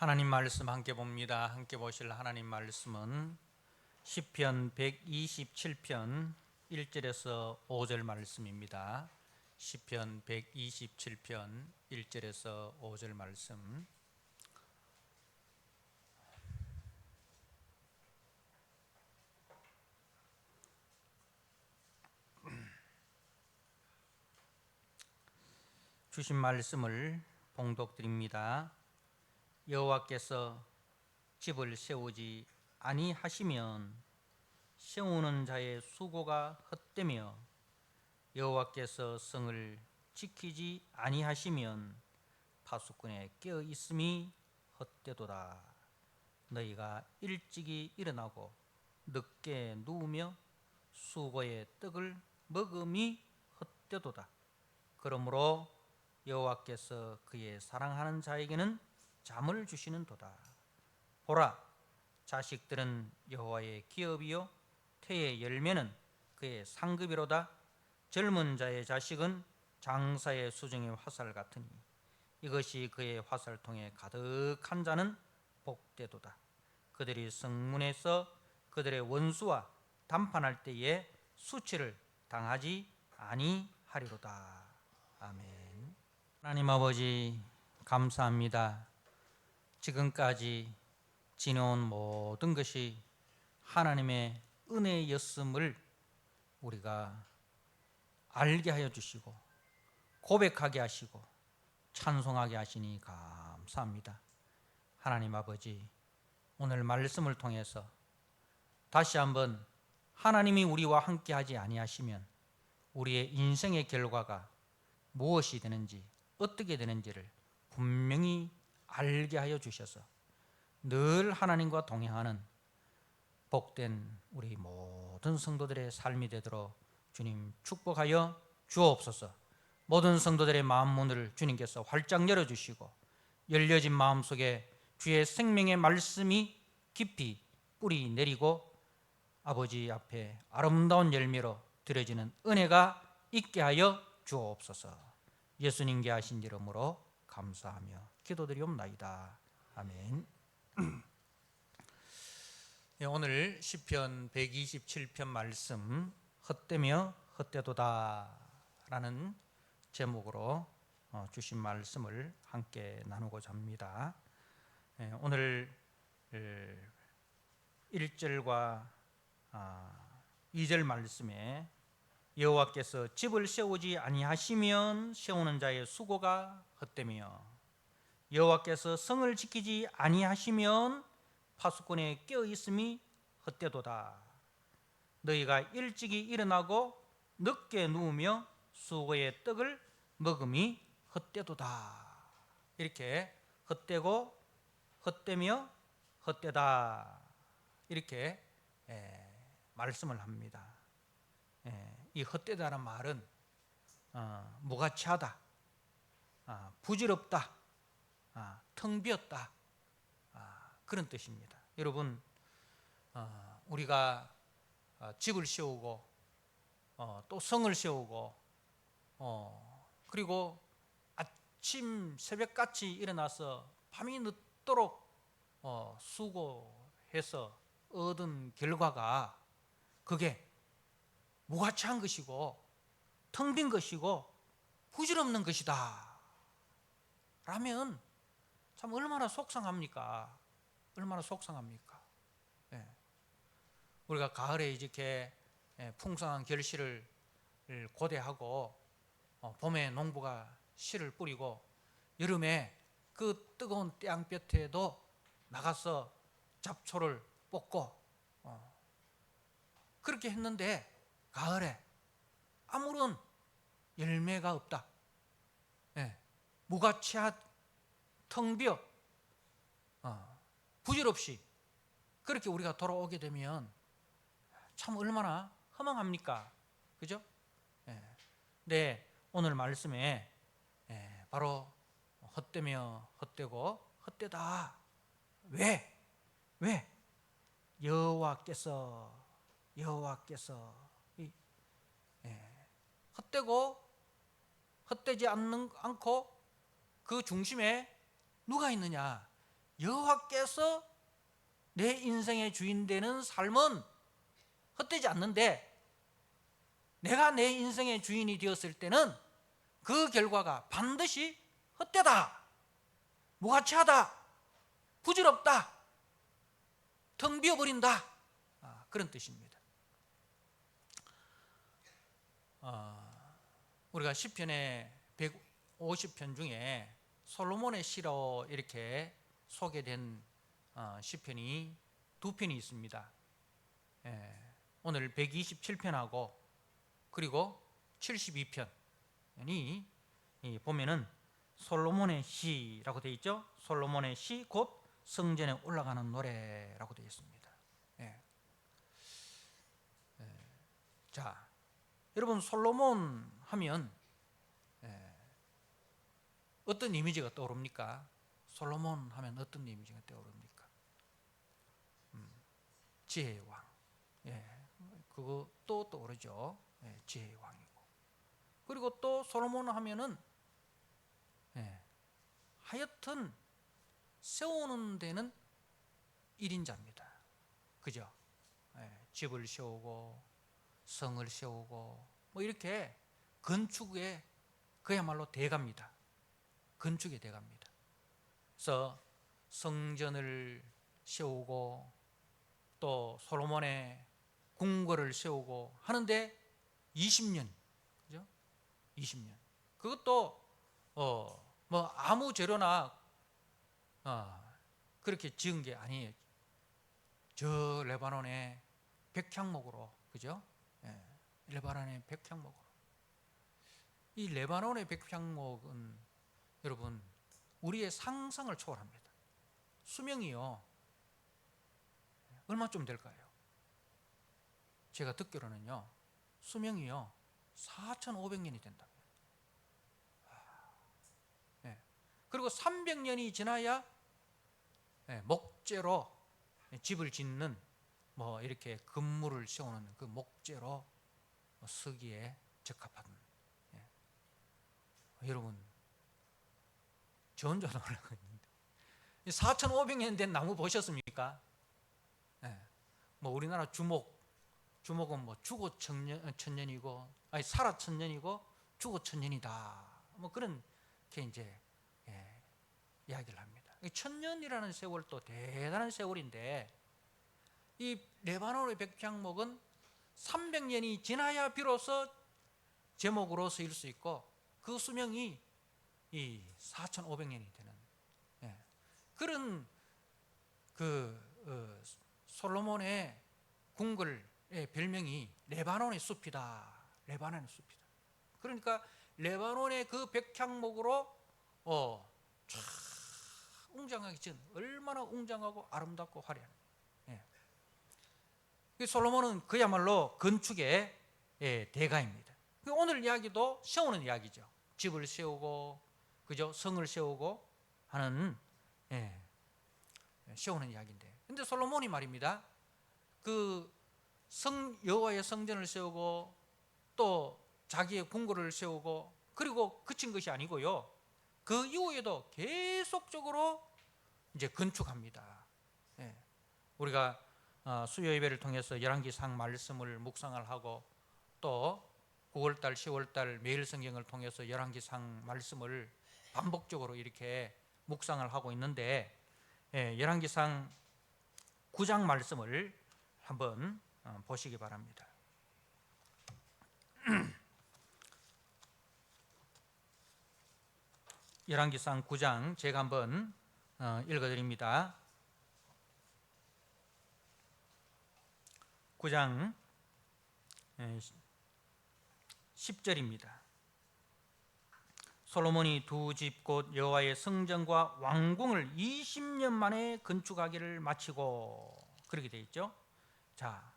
하나님 말씀 함께 봅니다. 함께 보실 하나님 말씀은 시편 127편 1절에서 5절 말씀입니다. 시편 127편 1절에서 5절 말씀. 주신 말씀을 봉독드립니다. 여호와께서 집을 세우지 아니하시면 세우는 자의 수고가 헛되며 여호와께서 성을 지키지 아니하시면 파수꾼의 깨어 있음이 헛되도다. 너희가 일찍이 일어나고 늦게 누우며 수고의 떡을 먹음이 헛되도다. 그러므로 여호와께서 그의 사랑하는 자에게는 잠을 주시는도다. 보라, 자식들은 여호와의 기업이요 태의 열매는 그의 상급이로다. 젊은 자의 자식은 장사의 수정의 화살 같으니 이것이 그의 화살통에 가득한 자는 복되도다. 그들이 성문에서 그들의 원수와 담판할 때에 수치를 당하지 아니하리로다. 아멘. 하나님 아버지, 감사합니다. 지금까지 지내온 모든 것이 하나님의 은혜였음을 우리가 알게 하여 주시고 고백하게 하시고 찬송하게 하시니 감사합니다. 하나님 아버지, 오늘 말씀을 통해서 다시 한번 하나님이 우리와 함께 하지 아니하시면 우리의 인생의 결과가 무엇이 되는지 어떻게 되는지를 분명히 알게 하여 주셔서 늘 하나님과 동행하는 복된 우리 모든 성도들의 삶이 되도록 주님 축복하여 주옵소서. 모든 성도들의 마음 문을 주님께서 활짝 열어주시고 열려진 마음속에 주의 생명의 말씀이 깊이 뿌리 내리고 아버지 앞에 아름다운 열매로 드려지는 은혜가 있게 하여 주옵소서. 예수님께 하신 이름으로 감사하며 기도드리옵나이다. 아멘. 오늘 시편 127편 말씀 헛되며 헛되도다 라는 제목으로 주신 말씀을 함께 나누고자 합니다. 오늘 1절과 2절 말씀에 여호와께서 집을 세우지 아니하시면 세우는 자의 수고가 헛되며 여호와께서 성을 지키지 아니하시면 파수꾼의 깨어 있음이 헛되도다. 너희가 일찍이 일어나고 늦게 누우며 수고의 떡을 먹음이 헛되도다. 이렇게 헛되고 헛되며 헛되다 이렇게 말씀을 합니다. 이 헛되다는 말은 무가치하다, 부질없다, 텅 비었다, 그런 뜻입니다. 여러분, 우리가 집을 세우고 또 성을 세우고 그리고 아침 새벽같이 일어나서 밤이 늦도록 수고해서 얻은 결과가 그게 무가치한 것이고 텅 빈 것이고 부질없는 것이다 라면 참 얼마나 속상합니까? 얼마나 속상합니까? 우리가 가을에 이렇게 풍성한 결실을 고대하고 봄에 농부가 씨를 뿌리고 여름에 그 뜨거운 태양볕에도 나가서 잡초를 뽑고 그렇게 했는데 가을에 아무런 열매가 없다. 무가치한 텅 비어 부질없이 그렇게 우리가 돌아오게 되면 참 얼마나 허망합니까? 그죠? 네, 오늘 말씀에 바로 헛되며 헛되고 헛되다. 왜? 여호와께서 헛되고 헛되지 않고 그 중심에 누가 있느냐? 여호와께서 내 인생의 주인 되는 삶은 헛되지 않는데, 내가 내 인생의 주인이 되었을 때는 그 결과가 반드시 헛되다, 무가치하다, 부질없다, 텅 비어버린다, 그런 뜻입니다. 우리가 시편의 150편 중에 솔로몬의 시로 이렇게 소개된 시편이 두 편이 있습니다. 오늘 127편하고 그리고 72편이 보면은 솔로몬의 시라고 되어 있죠. 솔로몬의 시 곧 성전에 올라가는 노래라고 되어 있습니다. 자, 여러분, 솔로몬 하면 어떤 이미지가 떠오릅니까? 솔로몬 하면 어떤 이미지가 떠오릅니까? 지혜의 왕. 그것도 떠오르죠. 지혜의 왕이고. 그리고 또 솔로몬 하면은 하여튼 세우는 데는 1인자입니다. 그죠? 집을 세우고 성을 세우고 뭐 이렇게 건축에 그야말로 대가입니다. 건축의 대가입니다. 그래서 성전을 세우고 또 솔로몬의 궁궐을 세우고 하는데 20년, 그죠? 20년. 그것도 뭐 아무 재료나 그렇게 지은 게 아니에요. 저 레바논의 백향목으로, 그죠? 레바논의 백향목으로. 이 레바논의 백향목은 여러분 우리의 상상을 초월합니다. 수명이요 얼마쯤 될까요? 제가 듣기로는요 수명이요 4,500년이 된답니다. 그리고 300년이 지나야 목재로 집을 짓는 뭐 이렇게 건물을 세우는 그 목재로 쓰기에 적합한. 여러분, 저 혼자 놀라고 있는데 4,500년 된 나무 보셨습니까? 뭐 우리나라 주목은 뭐 죽어 천년이고, 아니 살아 천년이고 죽어 천년이다, 뭐 그런 게 이제 이야기를 합니다. 천년이라는 세월도 대단한 세월인데, 이 레바논의 백향목은 300년이 지나야 비로소 제목으로 쓰일 수 있고 그 수명이 이 4,500년이 되는 그런 솔로몬의 궁궐의 별명이 레바논의 숲이다. 레바논의 숲이다. 그러니까 레바논의 그 백향목으로 쫙 웅장하게 지은, 얼마나 웅장하고 아름답고 화려한. 솔로몬은 그야말로 건축의 대가입니다. 오늘 이야기도 세우는 이야기죠. 집을 세우고, 그죠? 성을 세우고 하는 세우는 이야기인데, 근데 솔로몬이 말입니다. 그 여호와의 성전을 세우고 또 자기의 궁궐을 세우고 그리고 그친 것이 아니고요. 그 이후에도 계속적으로 이제 건축합니다. 우리가 수요 예배를 통해서 열왕기상 말씀을 묵상을 하고 또 9월달, 10월달 매일 성경을 통해서 열왕기상 말씀을 반복적으로 이렇게 묵상을 하고 있는데, 열왕기상 9장 말씀을 한번 보시기 바랍니다. 열왕기상 9장 제가 한번 읽어드립니다. 9장 10절입니다. 솔로몬이 두 집 곧 여호와의 성전과 왕궁을 20년 만에 건축하기를 마치고, 그렇게 되어 있죠. 자,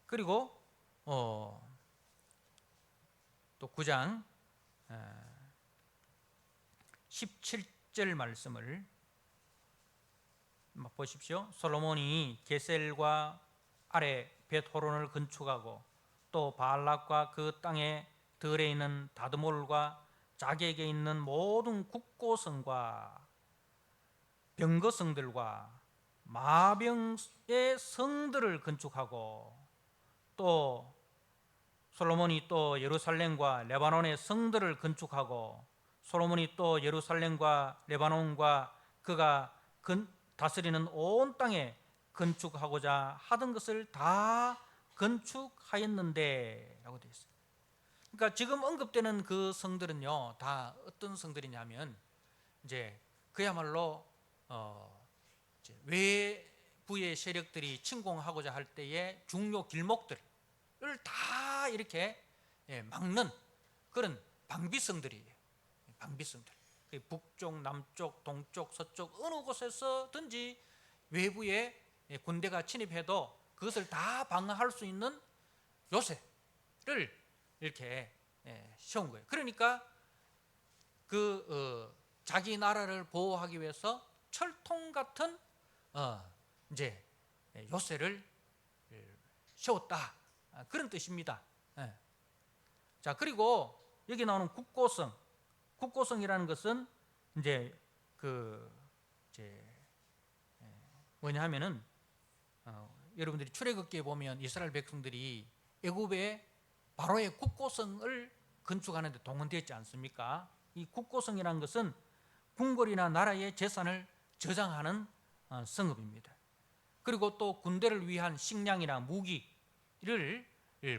그리고 또 9장 17절 말씀을 보십시오. 솔로몬이 게셀과 아래 벳호론을 건축하고 또 바알락과 그 땅에 들에 있는 다드몰과 자객에 있는 모든 국고성과 병거성들과 마병의 성들을 건축하고, 또 솔로몬이 또 예루살렘과 레바논의 성들을 건축하고, 솔로몬이 또 예루살렘과 레바논과 그가 다스리는 온 땅에 건축하고자 하던 것을 다 건축하였는데 라고 되어 있어요. 그러니까 지금 언급되는 그 성들은요, 다 어떤 성들이냐면 이제 그야말로 이제 외부의 세력들이 침공하고자 할 때의 중요 길목들을 다 이렇게 막는 그런 방비성들이에요. 방비성들. 북쪽, 남쪽, 동쪽, 서쪽 어느 곳에서든지 외부의 군대가 침입해도 그것을 다 방어할 수 있는 요새를 이렇게 세운 거예요. 그러니까 자기 나라를 보호하기 위해서 철통 같은 이제 요새를 세웠다, 그런 뜻입니다. 자, 그리고 여기 나오는 국고성이라는 것은 이제 뭐냐 하면은 여러분들이 출애굽기에 보면 이스라엘 백성들이 애굽의 바로의 국고성을 건축하는 데 동원되었지 않습니까? 이 국고성이라는 것은 궁궐이나 나라의 재산을 저장하는 성읍입니다. 그리고 또 군대를 위한 식량이나 무기를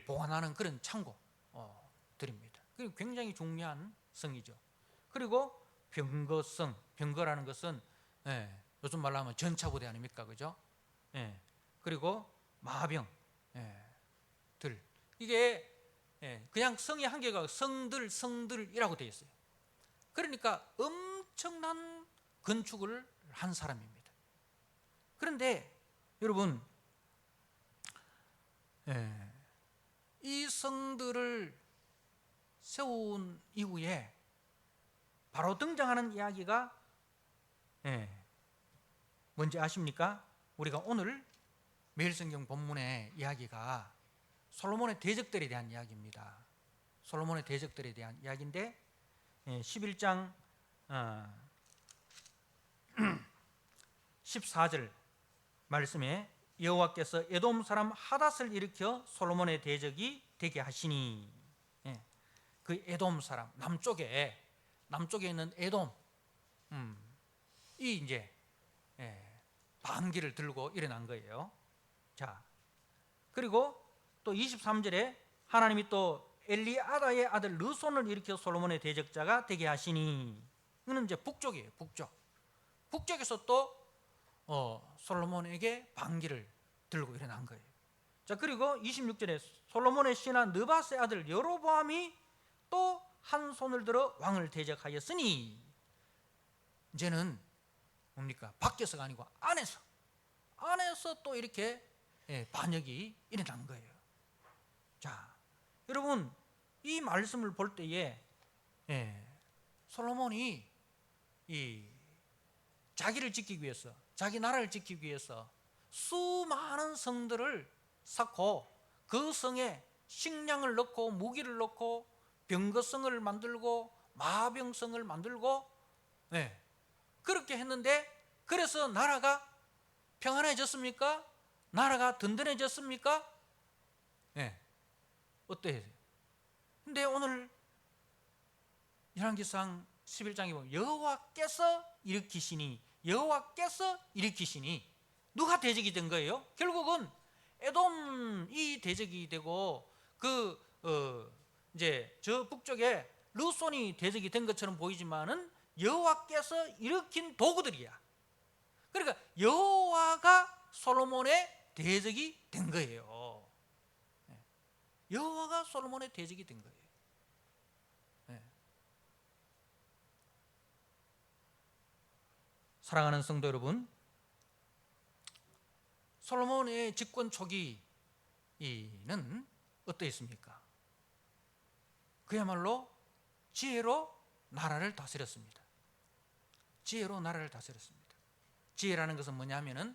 보관하는 그런 창고들입니다. 굉장히 중요한 성이죠. 그리고 병거성, 병거라는 것은 요즘 말로 하면 전차부대 아닙니까? 그죠? 그리고 마병 들, 이게 그냥 성이 한 개가 성들이라고 되어 있어요. 그러니까 엄청난 건축을 한 사람입니다. 그런데 여러분, 이 성들을 세운 이후에 바로 등장하는 이야기가 뭔지 아십니까? 우리가 오늘 매일성경 본문의 이야기가 솔로몬의 대적들에 대한 이야기입니다. 솔로몬의 대적들에 대한 이야기인데 11장 14절 말씀에 여호와께서 에돔 사람 하닷을 일으켜 솔로몬의 대적이 되게 하시니, 그 에돔 사람, 남쪽에 있는 에돔, 이 이제 반기를 들고 일어난 거예요. 자, 그리고 또 23절에 하나님이 또 엘리아다의 아들 르손을 일으켜 솔로몬의 대적자가 되게 하시니, 이는 이제 북쪽이에요. 북쪽에서 또 솔로몬에게 반기를 들고 일어난 거예요. 자, 그리고 26절에 솔로몬의 신하 느밧의 아들 여로보암이 또 한 손을 들어 왕을 대적하였으니, 이제는 뭡니까? 밖에서가 아니고 안에서 또 이렇게 반역이 일어난 거예요. 자, 여러분, 이 말씀을 볼 때에 솔로몬이 이 자기를 지키기 위해서, 자기 나라를 지키기 위해서 수많은 성들을 쌓고 그 성에 식량을 넣고 무기를 넣고 병거성을 만들고 마병성을 만들고 그렇게 했는데, 그래서 나라가 평안해졌습니까? 나라가 든든해졌습니까? 어때요? 근데 오늘 열왕기상 11장에 보면 여호와께서 일으키시니 누가 대적이 된 거예요? 결국은 에돔이 대적이 되고 이제 저 북쪽에 르손이 대적이 된 것처럼 보이지만은 여호와께서 일으킨 도구들이야. 그러니까 여호와가 솔로몬의 대적이 된 거예요. 여호와가 솔로몬의 대적이 된 거예요. 사랑하는 성도 여러분, 솔로몬의 집권 초기는 어떠했습니까? 그야말로 지혜로 나라를 다스렸습니다. 지혜라는 것은 뭐냐면은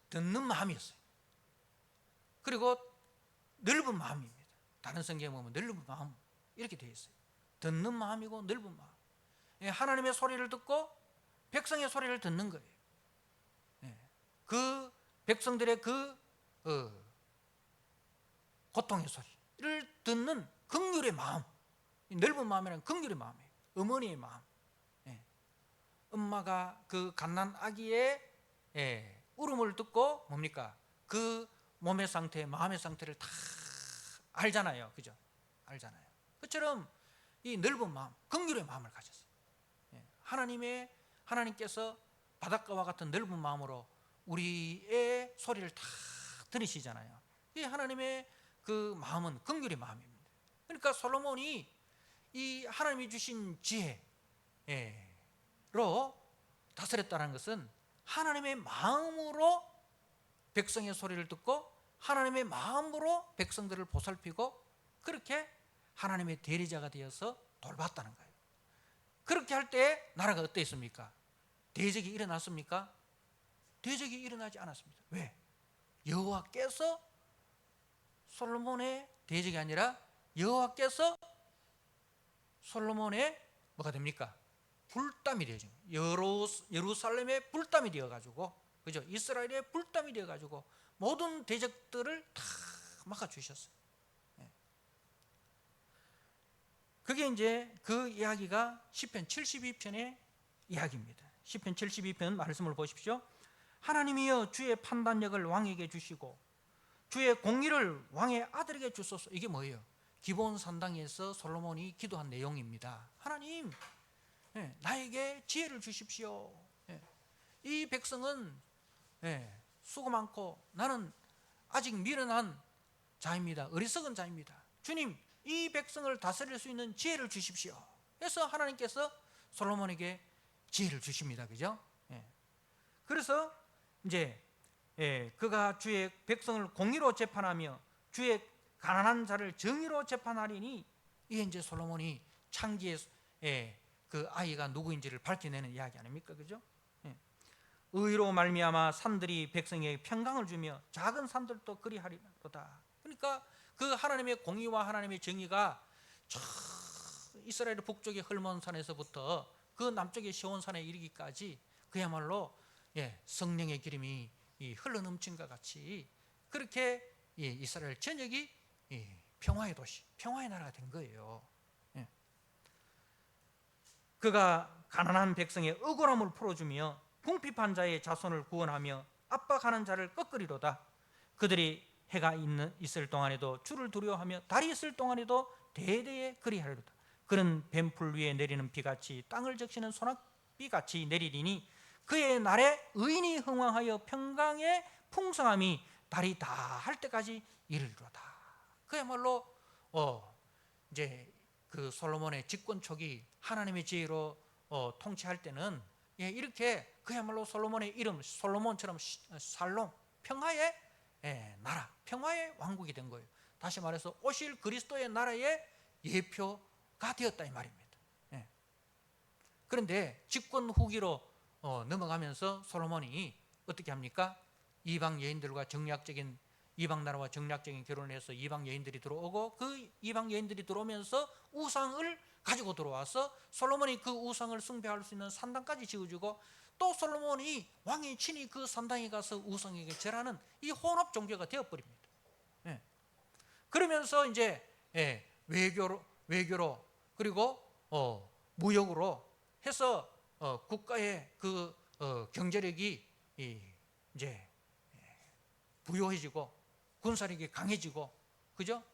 듣는 마음이었어요. 그리고 넓은 마음입니다. 다른 성경에 보면 넓은 마음 이렇게 되어 있어요. 듣는 마음이고 넓은 마음. 하나님의 소리를 듣고 백성의 소리를 듣는 거예요. 그 백성들의 그 고통의 소리를 듣는 긍휼의 마음, 넓은 마음이라는 긍휼의 마음이에요. 어머니의 마음. 엄마가 그 갓난 아기의 울음을 듣고 뭡니까? 그 몸의 상태, 마음의 상태를 다 알잖아요. 그죠? 알잖아요. 그처럼 이 넓은 마음, 긍휼의 마음을 가졌어요. 하나님께서 바닷가와 같은 넓은 마음으로 우리의 소리를 다 들으시잖아요. 이 하나님의 그 마음은 긍휼의 마음입니다. 그러니까 솔로몬이 이 하나님이 주신 지혜로 다스렸다는 것은 하나님의 마음으로 백성의 소리를 듣고 하나님의 마음으로 백성들을 보살피고 그렇게 하나님의 대리자가 되어서 돌봤다는 거예요. 그렇게 할 때 나라가 어땠습니까? 대적이 일어났습니까? 대적이 일어나지 않았습니다. 왜? 여호와께서 솔로몬의 대적이 아니라 여호와께서 솔로몬의 뭐가 됩니까? 불담이 되죠. 예루살렘의 불담이 되어가지고, 그죠? 이스라엘의 불담이 되어가지고 모든 대적들을 다 막아주셨어요. 그게 이제 그 이야기가 시편 72편의 이야기입니다. 시편 72편 말씀을 보십시오. 하나님이여 주의 판단력을 왕에게 주시고 주의 공의를 왕의 아들에게 주소서. 이게 뭐예요? 기본 산당에서 솔로몬이 기도한 내용입니다. 하나님, 나에게 지혜를 주십시오. 이 백성은 수고 많고 나는 아직 미련한 자입니다. 어리석은 자입니다. 주님, 이 백성을 다스릴 수 있는 지혜를 주십시오. 그래서 하나님께서 솔로몬에게 지혜를 주십니다. 그죠? 그래서 이제 그가 주의 백성을 공의로 재판하며 주의 가난한 자를 정의로 재판하리니, 이게 이제 솔로몬이 창기의 그 아이가 누구인지를 밝혀내는 이야기 아닙니까? 그죠? 의로 말미암아 산들이 백성에게 평강을 주며 작은 산들도 그리하리로다. 그러니까 그 하나님의 공의와 하나님의 정의가 저 이스라엘 북쪽의 헐몬산에서부터 그 남쪽의 시온산에 이르기까지 그야말로 성령의 기름이 흘러넘친과 같이 그렇게 이스라엘 전역이 평화의 도시, 평화의 나라가 된 거예요. 그가 가난한 백성의 억울함을 풀어주며 궁핍한 자의 자손을 구원하며 압박하는 자를 꺾으리로다. 그들이 해가 있을 동안에도 주를 두려워하며 달이 있을 동안에도 대대에 그리하리로다. 그는 뱀풀 위에 내리는 비같이 땅을 적시는 소낙비같이 내리리니 그의 날에 의인이 흥왕하여 평강의 풍성함이 달이 다 할 때까지 이르리로다. 그야말로 이제 그 솔로몬의 집권 초기 하나님의 지혜로 통치할 때는 이렇게 그야말로 솔로몬의 이름 솔로몬처럼 살롬, 평화의 나라, 평화의 왕국이 된 거예요. 다시 말해서 오실 그리스도의 나라의 예표가 되었다 이 말입니다. 그런데 집권 후기로 넘어가면서 솔로몬이 어떻게 합니까? 이방 여인들과 정략적인 이방 나라와 정략적인 결혼을 해서 이방 여인들이 들어오고 그 이방 여인들이 들어오면서 우상을 가지고 들어와서 솔로몬이 그 우상을 숭배할 수 있는 산당까지 지어주고 또 솔로몬이 왕이 친히 그 산당에 가서 우상에게 절하는 이 혼합 종교가 되어버립니다. 그러면서 이제 외교로 그리고 무역으로 해서 국가의 그 경제력이 이제 부유해지고 군사력이 강해지고, 그죠?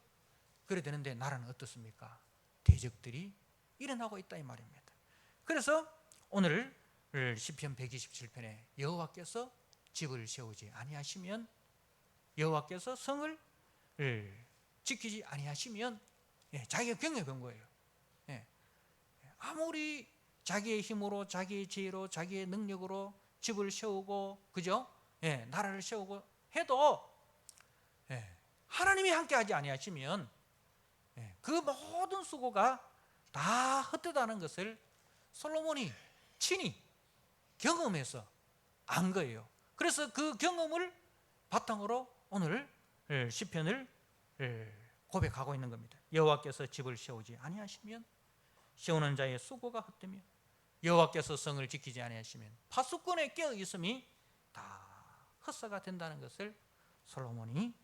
그래 되는데 나라는 어떻습니까? 대적들이 일어나고 있다 이 말입니다. 그래서 오늘 시편 127편에 여호와께서 집을 세우지 아니하시면, 여호와께서 성을 지키지 아니하시면 자기가 경험해 본 거예요. 아무리 자기의 힘으로 자기의 지혜로 자기의 능력으로 집을 세우고, 그죠? 나라를 세우고 해도 하나님이 함께하지 아니하시면 그 모든 수고가 다 헛되다는 것을 솔로몬이 친히 경험해서 안 거예요. 그래서 그 경험을 바탕으로 오늘 시편을 고백하고 있는 겁니다. 여호와께서 집을 세우지 아니하시면 세우는 자의 수고가 헛되며 여호와께서 성을 지키지 아니하시면 파수꾼의 깨어 있음이 다 헛사가 된다는 것을 솔로몬이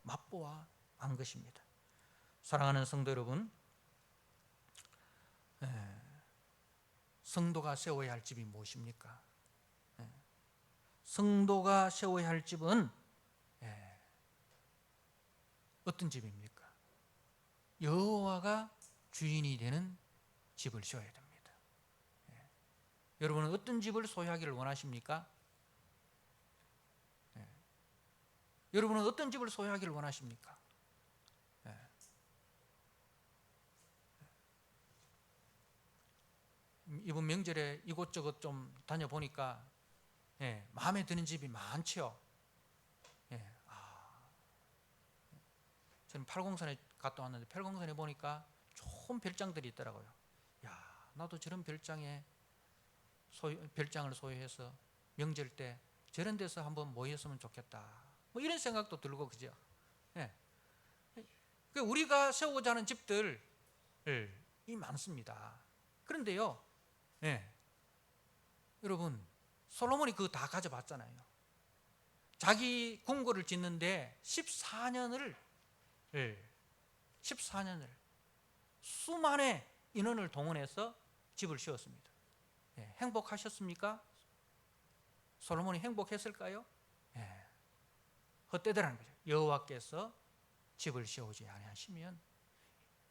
맛보아 안 것입니다. 사랑하는 성도 여러분, 성도가 세워야 할 집이 무엇입니까? 성도가 세워야 할 집은 어떤 집입니까? 여호와가 주인이 되는 집을 세워야 됩니다. 여러분은 어떤 집을 소유하기를 원하십니까? 여러분은 어떤 집을 소유하기를 원하십니까? 이번 명절에 이곳저곳 좀 다녀보니까 마음에 드는 집이 많죠. 저는 팔공산에 갔다 왔는데 팔공산에 보니까 좋은 별장들이 있더라고요. 야, 나도 저런 별장을 소유해서 명절 때 저런 데서 한번 모였으면 좋겠다. 뭐 이런 생각도 들고, 그죠? 우리가 세우고자 하는 집들이 많습니다. 그런데요, 여러분, 솔로몬이 그거 다 가져봤잖아요. 자기 궁궐을 짓는데 14년을 수만의 인원을 동원해서 집을 지었습니다. 행복하셨습니까? 솔로몬이 행복했을까요? 헛되더라는 거죠. 여호와께서 집을 지어오지 아니하시면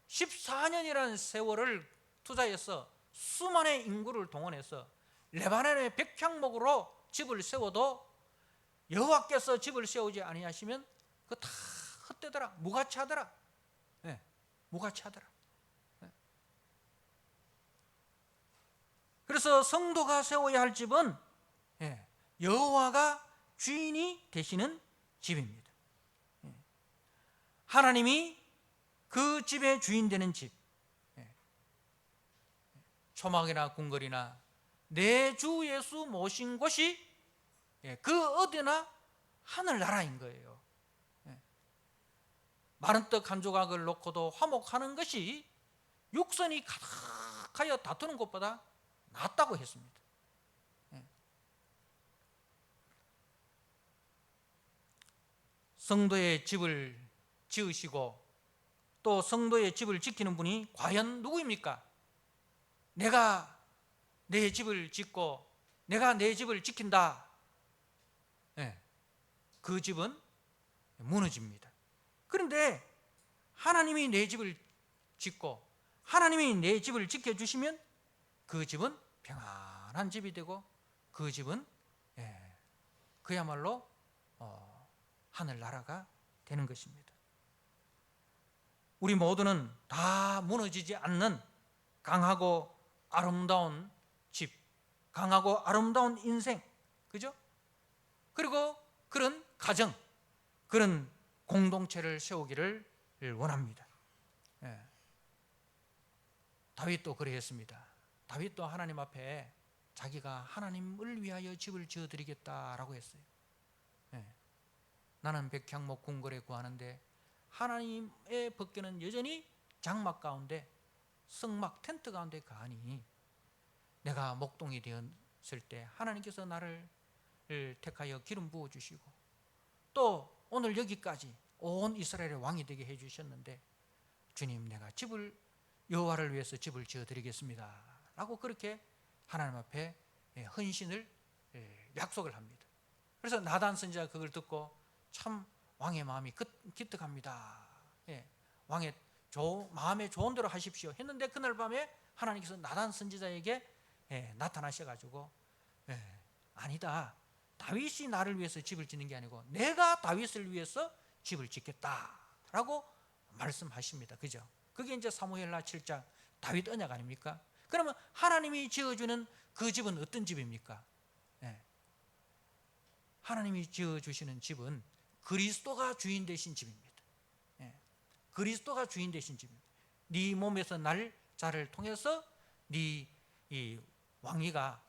14년이라는 세월을 투자해서 수만의 인구를 동원해서 레바논의 백향목으로 집을 세워도 여호와께서 집을 세우지 아니하시면 그거 다 헛되더라, 무가치하더라. 무가치하더라. 그래서 성도가 세워야 할 집은 여호와가 주인이 되시는 집입니다. 하나님이 그 집의 주인 되는 집, 초막이나 궁궐이나 내 주 예수 모신 곳이 그 어디나 하늘나라인 거예요. 마른 떡 한 조각을 놓고도 화목하는 것이 육선이 가득하여 다투는 것보다 낫다고 했습니다. 성도의 집을 지으시고 또 성도의 집을 지키는 분이 과연 누구입니까? 내가 내 집을 짓고 내가 내 집을 지킨다. 그 집은 무너집니다. 그런데 하나님이 내 집을 짓고 하나님이 내 집을 지켜주시면 그 집은 평안한 집이 되고 그 집은 그야말로 하늘나라가 되는 것입니다. 우리 모두는 다 무너지지 않는 강하고 아름다운 집, 강하고 아름다운 인생, 그죠? 그리고 그런 가정, 그런 공동체를 세우기를 원합니다. 다윗도 그러했습니다. 다윗도 하나님 앞에 자기가 하나님을 위하여 집을 지어드리겠다라고 했어요. 나는 백향목 궁궐에 구하는데 하나님의 법궤는 여전히 장막 가운데 성막 텐트 가운데 가니 내가 목동이 되었을 때 하나님께서 나를 택하여 기름 부어주시고 또 오늘 여기까지 온 이스라엘의 왕이 되게 해주셨는데 주님, 내가 집을 여호와를 위해서 집을 지어드리겠습니다 라고 그렇게 하나님 앞에 헌신을 약속을 합니다. 그래서 나단 선지자가 그걸 듣고 참 왕의 마음이 기특합니다. 왕의 마음에 좋은 대로 하십시오 했는데 그날 밤에 하나님께서 나단 선지자에게 나타나셔가지고 아니다, 다윗이 나를 위해서 집을 짓는 게 아니고 내가 다윗을 위해서 집을 짓겠다라고 말씀하십니다. 그죠? 그게 이제 사무엘하 7장 다윗 언약 아닙니까? 그러면 하나님이 지어주는 그 집은 어떤 집입니까? 하나님이 지어주시는 집은 그리스도가 주인 되신 집입니다. 그리스도가 주인 되신 집입니다. 네 몸에서 날 자를 통해서 네 이 왕위가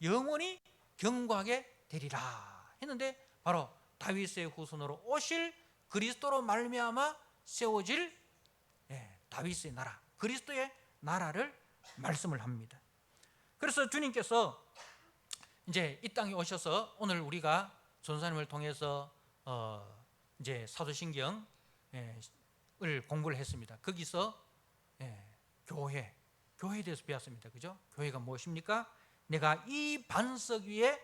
영원히 경고하게 되리라 했는데 바로 다윗의 후손으로 오실 그리스도로 말미암아 세워질 다윗의 나라, 그리스도의 나라를 말씀을 합니다. 그래서 주님께서 이제 이 땅에 오셔서 오늘 우리가 전사님을 통해서 이제 사도신경을 공부를 했습니다. 거기서 교회에 대해서 배웠습니다. 그죠? 교회가 무엇입니까? 내가 이 반석 위에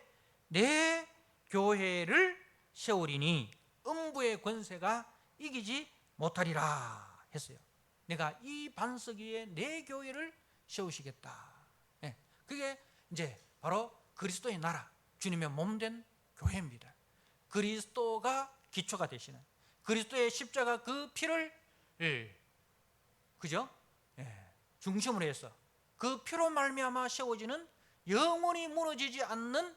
내 교회를 세우리니 음부의 권세가 이기지 못하리라 했어요. 내가 이 반석 위에 내 교회를 세우시겠다. 그게 이제 바로 그리스도의 나라, 주님의 몸된 교회입니다. 그리스도가 기초가 되시는, 그리스도의 십자가 그 피를 그죠? 중심으로 해서 그 피로 말미암아 세워지는 영원히 무너지지 않는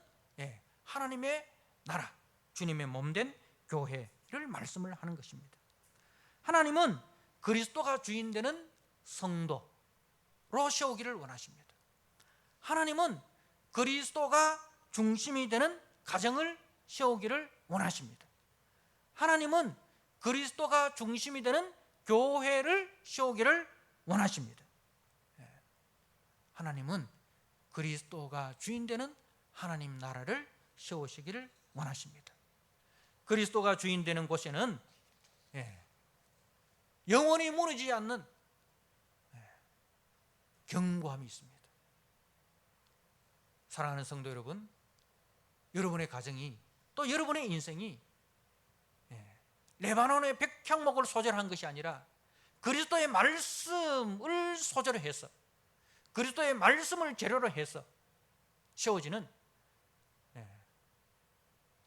하나님의 나라, 주님의 몸된 교회를 말씀을 하는 것입니다. 하나님은 그리스도가 주인되는 성도로 세우기를 원하십니다. 하나님은 그리스도가 중심이 되는 가정을 세우기를 원하십니다. 하나님은 그리스도가 중심이 되는 교회를 세우기를 원하십니다. 하나님은 그리스도가 주인되는 하나님 나라를 세우시기를 원하십니다. 그리스도가 주인되는 곳에는 영원히 무너지지 않는 견고함이 있습니다. 사랑하는 성도 여러분, 여러분의 가정이 또 여러분의 인생이 레바논의 백향목을 소재로 한 것이 아니라 그리스도의 말씀을 소재로 해서, 그리스도의 말씀을 재료로 해서 세워지는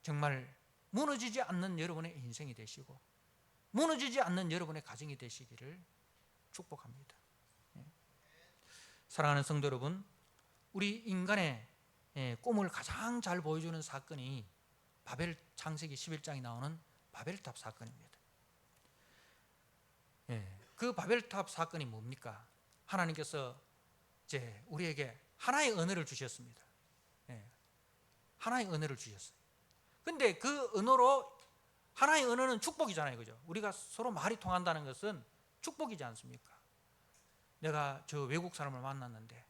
정말 무너지지 않는 여러분의 인생이 되시고 무너지지 않는 여러분의 가정이 되시기를 축복합니다. 사랑하는 성도 여러분, 우리 인간의 꿈을 가장 잘 보여주는 사건이 바벨, 창세기 11장에 나오는 바벨탑 사건입니다. 그 바벨탑 사건이 뭡니까? 하나님께서 이제 우리에게 하나의 언어를 주셨습니다. 하나의 언어를 주셨어요. 근데 그 언어로, 하나의 언어는 축복이잖아요, 그죠? 우리가 서로 말이 통한다는 것은 축복이지 않습니까? 내가 저 외국 사람을 만났는데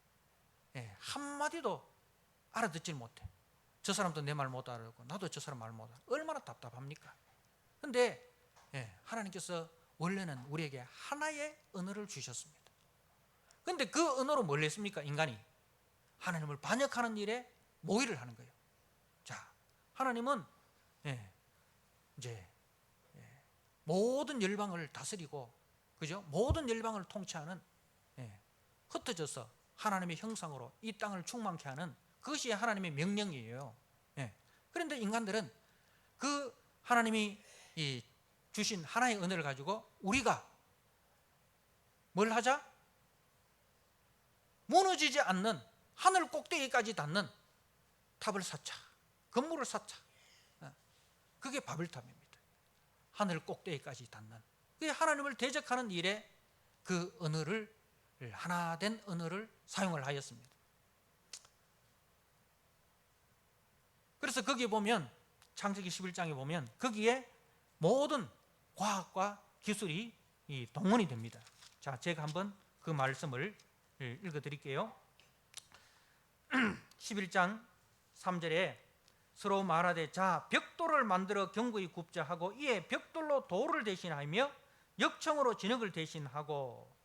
한마디도 알아듣질 못해. 저 사람도 내 말 못 알아듣고 나도 저 사람 말 못 알아. 얼마나 답답합니까? 근데 하나님께서 원래는 우리에게 하나의 언어를 주셨습니다. 근데 그 언어로 뭘 했습니까? 인간이 하나님을 반역하는 일에 모의를 하는 거예요. 자, 하나님은 이제 모든 열방을 다스리고, 그죠? 모든 열방을 통치하는, 흩어져서 하나님의 형상으로 이 땅을 충만케 하는, 그것이 하나님의 명령이에요. 그런데 인간들은 그 하나님이 주신 하나의 은혜를 가지고 우리가 뭘 하자? 무너지지 않는 하늘 꼭대기까지 닿는 탑을 쌓자, 건물을 쌓자. 그게 바벨탑입니다. 하늘 꼭대기까지 닿는, 그게 하나님을 대적하는 일에 그 언어를, 하나된 언어를 사용을 하였습니다. 그래서 거기에 보면, 창세기 11장에 보면 거기에 모든 과학과 기술이 동원이 됩니다. 자, 제가 한번 그 말씀을 읽어 드릴게요. 11장 3절에 서로 말하되, 자, 벽돌을 만들어 견고히 굽자 하고 이에 벽돌로 돌을 대신하며 역청으로 진흙을 대신하고.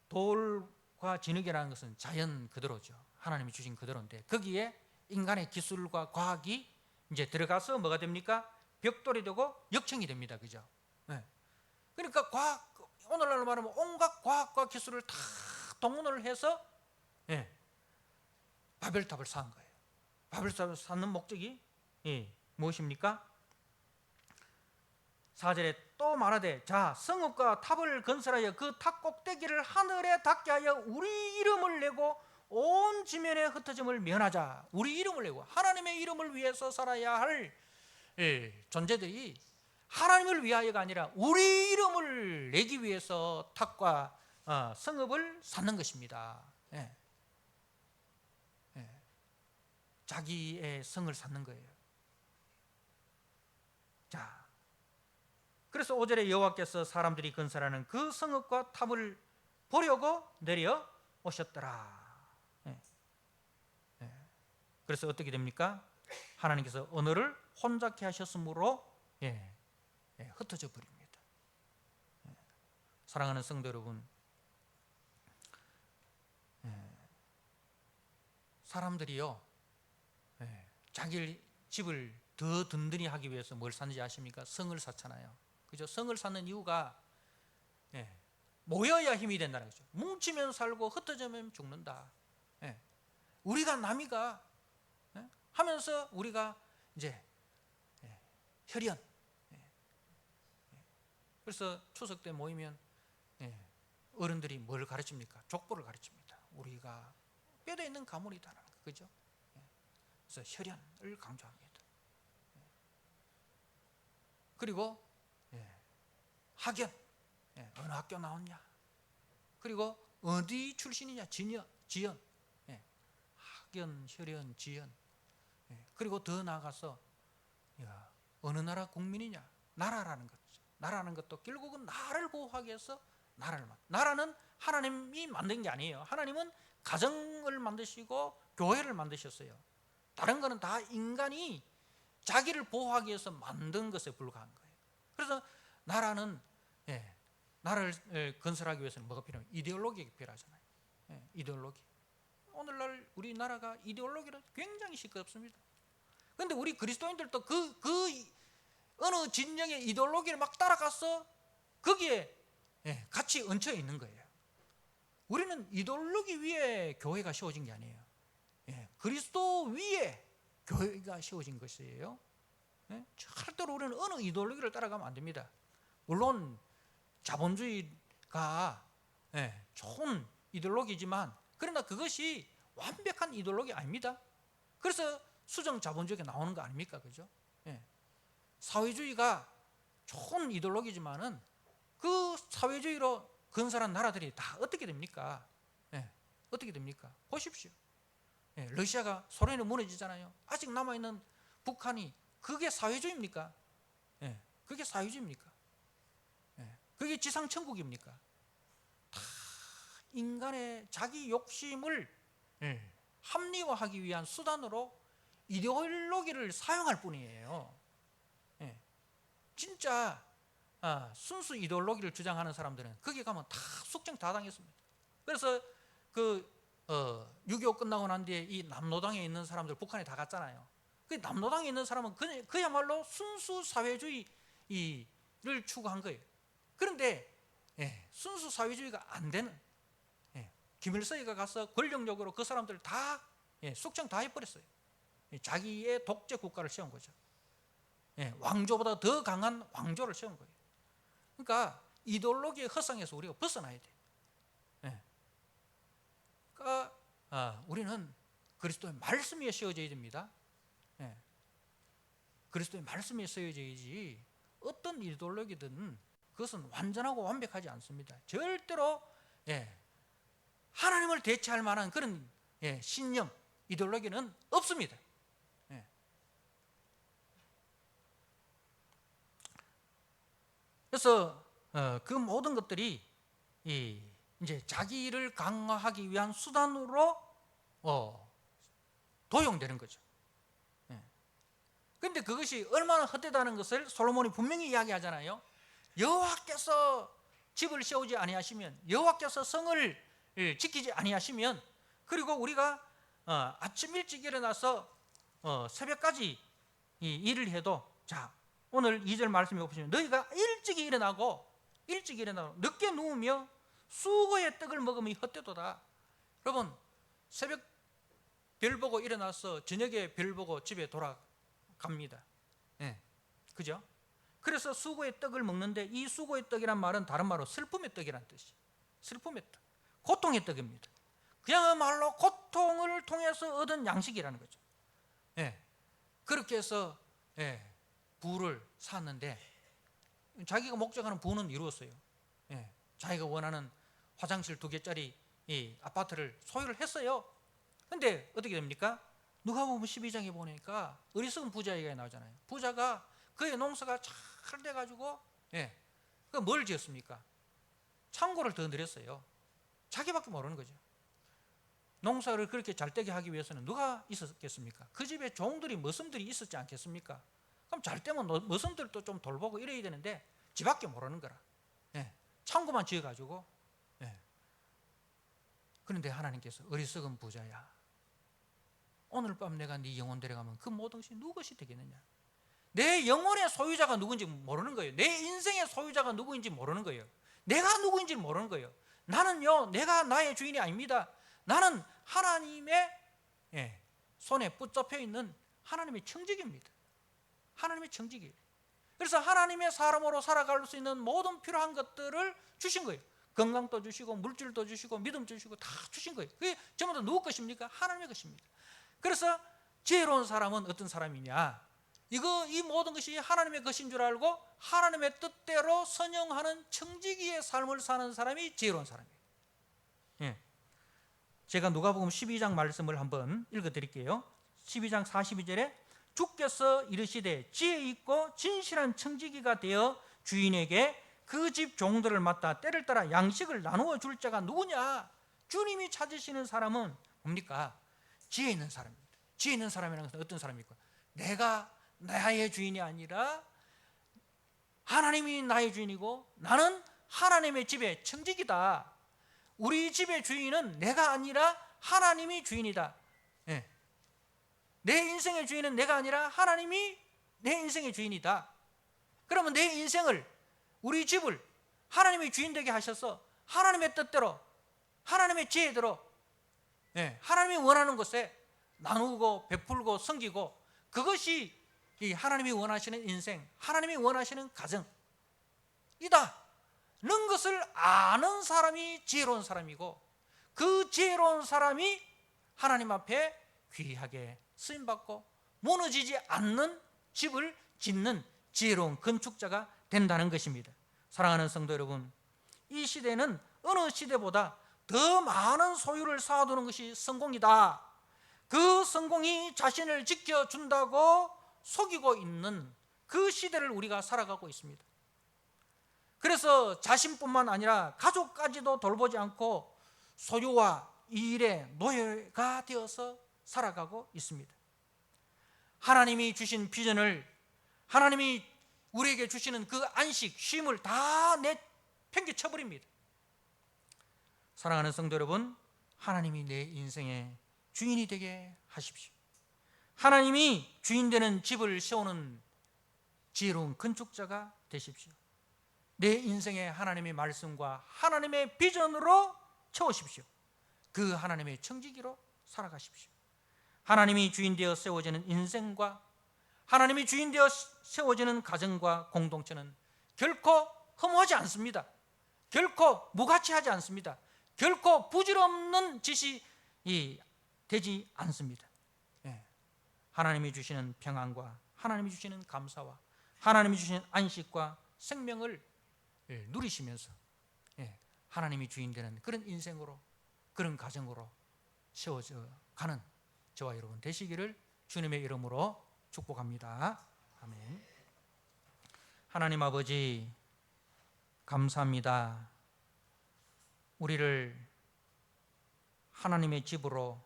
돌과 진흙이라는 것은 자연 그대로죠. 하나님이 주신 그대로인데 거기에 인간의 기술과 과학이 이제 들어가서 뭐가 됩니까? 벽돌이 되고 역청이 됩니다. 그죠? 그러니까 과학, 오늘날로 말하면 온갖 과학과 기술을 다 동원을 해서 바벨탑을 쌓은 거예요. 바벨탑을 쌓는 목적이 무엇입니까? 4절에 또 말하되, 자, 성읍과 탑을 건설하여 그 탑 꼭대기를 하늘에 닿게 하여 우리 이름을 내고 온 지면에 흩어짐을 면하자. 우리 이름을 내고 하나님의 이름을 위해서 살아야 할 존재들이 하나님을 위하여가 아니라 우리 이름을 내기 위해서 탑과 성읍을 쌓는 것입니다. 자기의 성을 쌓는 거예요. 자, 그래서 5절에 여호와께서 사람들이 건설하는 그 성읍과 탑을 보려고 내려 오셨더라. 그래서 어떻게 됩니까? 하나님께서 언어를 혼잡케 하셨으므로 흩어져 버립니다. 사랑하는 성도 여러분, 사람들이요, 자기 집을 더 든든히 하기 위해서 뭘 사는지 아십니까? 성을 쌓잖아요. 그죠? 성을 쌓는 이유가 모여야 힘이 된다는 거죠. 뭉치면 살고 흩어지면 죽는다. 우리가 남이가 하면서 우리가 이제 혈연. 그래서 추석 때 모이면 어른들이 뭘 가르칩니까? 족보를 가르칩니다. 우리가 뼈대 있는 가문이다라는 거, 그죠? 그래서 혈연을 강조합니다. 그리고 학연, 어느 학교 나왔냐, 그리고 어디 출신이냐, 지연, 학연, 혈연, 지연. 그리고 더 나아가서 어느 나라 국민이냐, 나라라는 거죠. 나라는 것도 결국은 나를 보호하기 위해서 나라는 하나님이 만든 게 아니에요. 하나님은 가정을 만드시고 교회를 만드셨어요. 다른 거는 다 인간이 자기를 보호하기 위해서 만든 것에 불과한 거예요. 그래서 나라는 나라를 건설하기 위해서는 뭐가 필요해요? 이데올로기가 필요하잖아요. 이데올로기. 오늘날 우리나라가 이데올로기로 굉장히 시끄럽습니다. 그런데 우리 그리스도인들도 그 어느 진영의 이데올로기를 막 따라가서 거기에 같이 얹혀 있는 거예요. 우리는 이데올로기 위에 교회가 세워진 게 아니에요. 그리스도 위에 교회가 세워진 것이에요. 절대로 우리는 어느 이데올로기를 따라가면 안 됩니다. 물론 자본주의가 좋은 이데올로기지만, 그러나 그것이 완벽한 이데올로기 아닙니다. 그래서 수정 자본주의가 나오는 거 아닙니까? 그죠? 사회주의가 좋은 이데올로기지만은 그 사회주의로 건설한 나라들이 다 어떻게 됩니까? 어떻게 됩니까? 보십시오. 러시아가 소련이 무너지잖아요. 아직 남아있는 북한이, 그게 사회주의입니까? 그게 사회주의입니까? 그게 지상천국입니까? 다 인간의 자기 욕심을 합리화하기 위한 수단으로 이데올로기를 사용할 뿐이에요. 진짜 순수 이데올로기를 주장하는 사람들은 거기 가면 다 숙청 다 당했습니다. 그래서 6.25 끝나고 난 뒤에 이 남로당에 있는 사람들 북한에 다 갔잖아요. 그 남로당에 있는 사람은 그야말로 순수 사회주의를 추구한 거예요. 그런데 순수 사회주의가 안 되는 김일성이가 가서 권력력으로 그 사람들 다 숙청 다 해버렸어요. 자기의 독재 국가를 세운 거죠. 왕조보다 더 강한 왕조를 세운 거예요. 그러니까 이데올로기의 허상에서 우리가 벗어나야 돼요. 그러니까 우리는 그리스도의 말씀 위에 세워져야 됩니다. 그리스도의 말씀 위에 세워져야지 어떤 이데올로기든 그것은 완전하고 완벽하지 않습니다. 절대로 하나님을 대체할 만한 그런 신념, 이데올로기는 없습니다. 그래서 그 모든 것들이 이제 자기를 강화하기 위한 수단으로 도용되는 거죠. 그런데 그것이 얼마나 헛되다는 것을 솔로몬이 분명히 이야기하잖아요. 여호와께서 집을 세우지 아니하시면, 여호와께서 성을 지키지 아니하시면, 그리고 우리가 아침 일찍 일어나서 새벽까지 일을 해도, 자 오늘 2절 말씀해 보시면, 너희가 일찍 일어나고 늦게 누우며 수고의 떡을 먹으면 헛되도다. 여러분, 새벽 별 보고 일어나서 저녁에 별 보고 집에 돌아갑니다. 그죠? 그래서 수고의 떡을 먹는데, 이 수고의 떡이란 말은 다른 말로 슬픔의 떡이라는 뜻이에요. 슬픔의 떡, 고통의 떡입니다. 그야말로 고통을 통해서 얻은 양식이라는 거죠. 그렇게 해서 부를 샀는데, 자기가 목적하는 부는 이루었어요. 자기가 원하는 화장실 2개짜리 이 아파트를 소유를 했어요. 근데 어떻게 됩니까? 누가복음 12장에 보니까 어리석은 부자 얘기가 나오잖아요. 부자가 그의 농사가 잘 돼가지고 뭘 지었습니까? 창고를 더 늘렸어요. 자기밖에 모르는 거죠. 농사를 그렇게 잘 되게 하기 위해서는 누가 있었겠습니까? 그 집에 종들이 머슴들이 있었지 않겠습니까? 그럼 잘 되면 머슴들도 좀 돌보고 이래야 되는데 지밖에 모르는 거라. 예, 창고만 지어가지고. 예. 그런데 하나님께서 어리석은 부자야, 오늘 밤 내가 네 영혼 데려가면 그 모든 것이 누구시 되겠느냐? 내 영혼의 소유자가 누구인지 모르는 거예요. 내 인생의 소유자가 누구인지 모르는 거예요. 내가 누구인지 모르는 거예요. 나는요, 내가 나의 주인이 아닙니다. 나는 하나님의 손에 붙잡혀 있는 하나님의 청직입니다. 하나님의 청직이에요. 그래서 하나님의 사람으로 살아갈 수 있는 모든 필요한 것들을 주신 거예요. 건강도 주시고 물질도 주시고 믿음 주시고 다 주신 거예요. 그게 전부 다 누구 것입니까? 하나님의 것입니다. 그래서 지혜로운 사람은 어떤 사람이냐? 이 모든 것이 하나님의 것인 줄 알고 하나님의 뜻대로 선영하는 청지기의 삶을 사는 사람이 지혜로운 사람이에요. 예. 제가 누가복음 12장 말씀을 한번 읽어드릴게요. 12장 42절에 주께서 이르시되 지혜 있고 진실한 청지기가 되어 주인에게 그 집 종들을 맡아 때를 따라 양식을 나누어 줄 자가 누구냐? 주님이 찾으시는 사람은 뭡니까? 지혜 있는 사람입니다. 지혜 있는 사람이라는 것은 어떤 사람입니까? 내가 나의 주인이 아니라 하나님이 나의 주인이고 나는 하나님의 집의 청지기다. 우리 집의 주인은 내가 아니라 하나님이 주인이다. 네. 내 인생의 주인은 내가 아니라 하나님이 내 인생의 주인이다. 그러면 내 인생을, 우리 집을 하나님의 주인 되게 하셔서 하나님의 뜻대로, 하나님의 지혜대로, 하나님이 원하는 것에 나누고 베풀고 섬기고, 그것이 이 하나님이 원하시는 인생, 하나님이 원하시는 가정이다 는 것을 아는 사람이 지혜로운 사람이고, 그 지혜로운 사람이 하나님 앞에 귀하게 쓰임받고 무너지지 않는 집을 짓는 지혜로운 건축자가 된다는 것입니다. 사랑하는 성도 여러분, 이 시대는 어느 시대보다 더 많은 소유를 쌓아두는 것이 성공이다. 그 성공이 자신을 지켜준다고 속이고 있는 그 시대를 우리가 살아가고 있습니다. 그래서 자신뿐만 아니라 가족까지도 돌보지 않고 소유와 일의 노예가 되어서 살아가고 있습니다. 하나님이 주신 비전을, 하나님이 우리에게 주시는 그 안식, 쉼을 다 내팽개쳐버립니다. 사랑하는 성도 여러분, 하나님이 내 인생의 주인이 되게 하십시오. 하나님이 주인 되는 집을 세우는 지혜로운 건축자가 되십시오. 내 인생의 하나님의 말씀과 하나님의 비전으로 채우십시오. 그 하나님의 청지기로 살아가십시오. 하나님이 주인 되어 세워지는 인생과 하나님이 주인 되어 세워지는 가정과 공동체는 결코 허무하지 않습니다. 결코 무가치하지 않습니다. 결코 부질없는 짓이 되지 않습니다. 하나님이 주시는 평안과 하나님이 주시는 감사와 하나님이 주시는 안식과 생명을 누리시면서 하나님이 주인 되는 그런 인생으로, 그런 가정으로 세워져 가는 저와 여러분 되시기를 주님의 이름으로 축복합니다. 아멘. 하나님 아버지, 감사합니다. 우리를 하나님의 집으로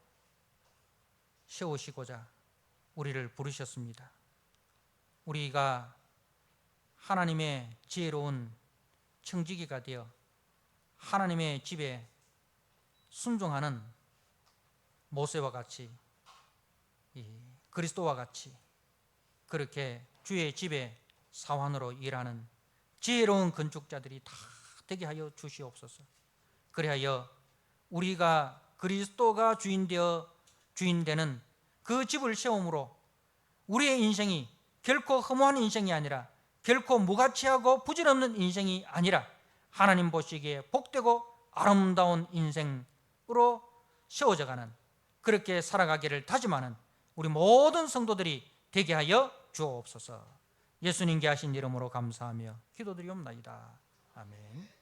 세우시고자 우리를 부르셨습니다. 우리가 하나님의 지혜로운 청지기가 되어 하나님의 집에 순종하는 모세와 같이, 그리스도와 같이 그렇게 주의 집에 사환으로 일하는 지혜로운 건축자들이 다 되게 하여 주시옵소서. 그리하여 우리가 그리스도가 주인되는 그 집을 세움으로 우리의 인생이 결코 허무한 인생이 아니라, 결코 무가치하고 부질없는 인생이 아니라 하나님 보시기에 복되고 아름다운 인생으로 세워져가는, 그렇게 살아가기를 다짐하는 우리 모든 성도들이 되게 하여 주옵소서. 예수님께 하신 이름으로 감사하며 기도드리옵나이다. 아멘.